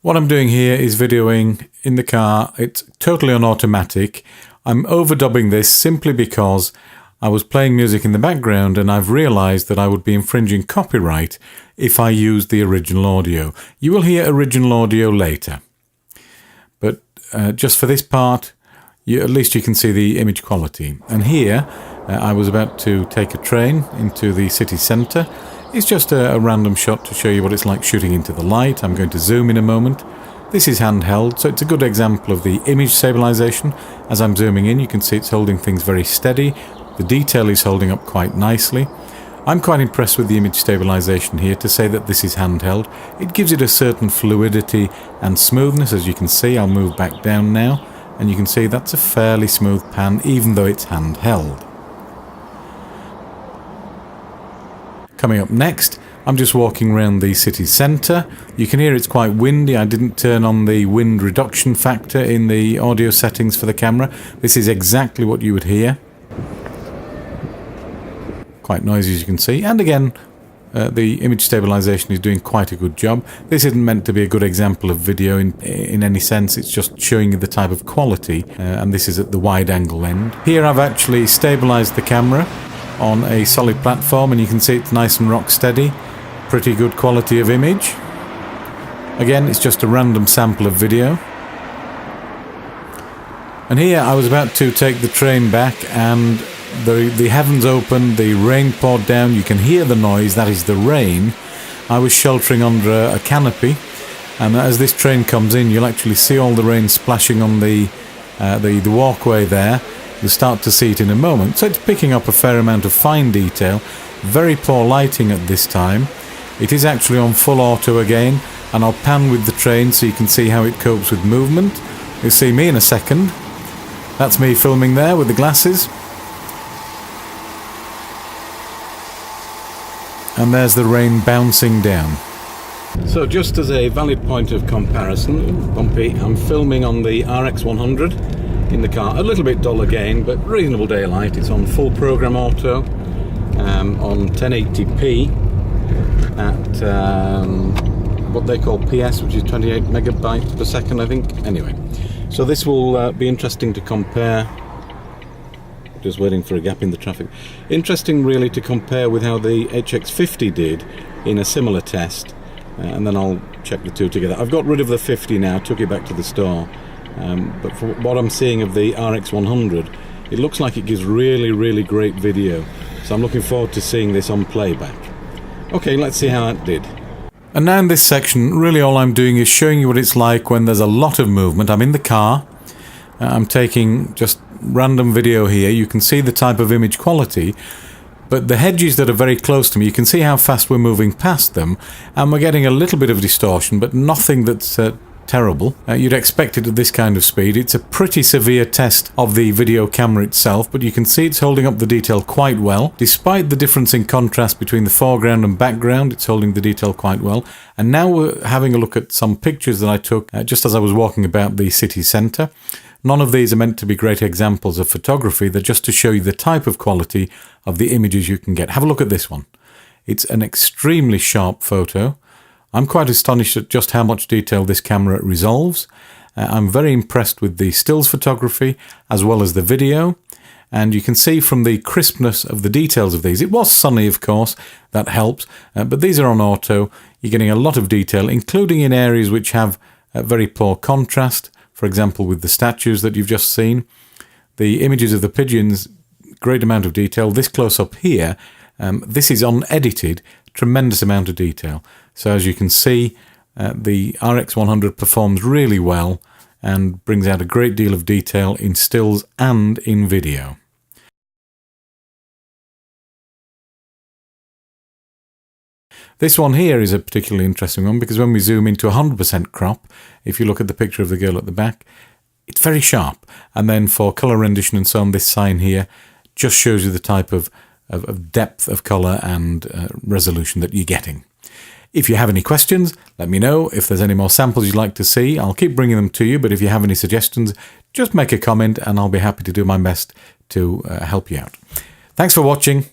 What I'm doing here is videoing in the car. It's totally on automatic. I'm overdubbing this simply because I was playing music in the background and I've realized that I would be infringing copyright if I used the original audio. You will hear original audio later. But just for this part, at least you can see the image quality. And here, I was about to take a train into the city centre. It's just a random shot to show you what it's like shooting into the light. I'm going to zoom in a moment. This is handheld, so it's a good example of the image stabilization. As I'm zooming in, you can see it's holding things very steady. The detail is holding up quite nicely. I'm quite impressed with the image stabilization here. To say that this is handheld, it gives it a certain fluidity and smoothness. As you can see, I'll move back down now, and you can see that's a fairly smooth pan, even though it's handheld. Coming up next, I'm just walking around the city centre. You can hear it's quite windy. I didn't turn on the wind reduction factor in the audio settings for the camera. This is exactly what you would hear. Quite noisy, as you can see. And again, the image stabilization is doing quite a good job. This isn't meant to be a good example of video in any sense. It's just showing you the type of quality, and this is at the wide angle end. Here I've actually stabilized the camera on a solid platform, and you can see it's nice and rock steady. Pretty good quality of image. Again, it's just a random sample of video. And here I was about to take the train back, and the heavens opened, the rain poured down. You can hear the noise, that is the rain. I was sheltering under a canopy, and as this train comes in, you'll actually see all the rain splashing on the walkway there. You'll start to see it in a moment. So it's picking up a fair amount of fine detail. Very poor lighting at this time. It is actually on full auto again, and I'll pan with the train so you can see how it copes with movement. You'll see me in a second. That's me filming there with the glasses. And there's the rain bouncing down. So just as a valid point of comparison, bumpy, I'm filming on the RX100 in the car. A little bit dull again, but reasonable daylight. It's on full program auto, on 1080p at what they call PS, which is 28 megabytes per second, I think. Anyway, so this will be interesting to compare. Just waiting for a gap in the traffic. Interesting really to compare with how the HX50 did in a similar test, and then I'll check the two together. I've got rid of the 50 now, took it back to the store. But for what I'm seeing of the RX100, it looks like it gives really great video. So I'm looking forward to seeing this on playback. Okay, let's see how that did. And now in this section, really all I'm doing is showing you what it's like when there's a lot of movement. I'm in the car. I'm taking just random video here. You can see the type of image quality. But the hedges that are very close to me, you can see how fast we're moving past them. And we're getting a little bit of distortion, but nothing that's terrible. You'd expect it at this kind of speed. It's a pretty severe test of the video camera itself, but you can see it's holding up the detail quite well. Despite the difference in contrast between the foreground and background, it's holding the detail quite well. And now we're having a look at some pictures that I took just as I was walking about the city centre. None of these are meant to be great examples of photography. They're just to show you the type of quality of the images you can get. Have a look at this one. It's an extremely sharp photo. I'm quite astonished at just how much detail this camera resolves. I'm very impressed with the stills photography as well as the video, and you can see from the crispness of the details of these. It was sunny, of course, that helps, but these are on auto. You're getting a lot of detail, including in areas which have very poor contrast, for example with the statues that you've just seen. The images of the pigeons, great amount of detail. This close-up here, this is unedited, tremendous amount of detail. So as you can see, the RX100 performs really well and brings out a great deal of detail in stills and in video. This one here is a particularly interesting one because when we zoom into 100% crop, if you look at the picture of the girl at the back, it's very sharp. And then for colour rendition and so on, this sign here just shows you the type of depth of colour and resolution that you're getting. If you have any questions, let me know. If there's any more samples you'd like to see, I'll keep bringing them to you. But if you have any suggestions, just make a comment and I'll be happy to do my best to help you out. Thanks for watching.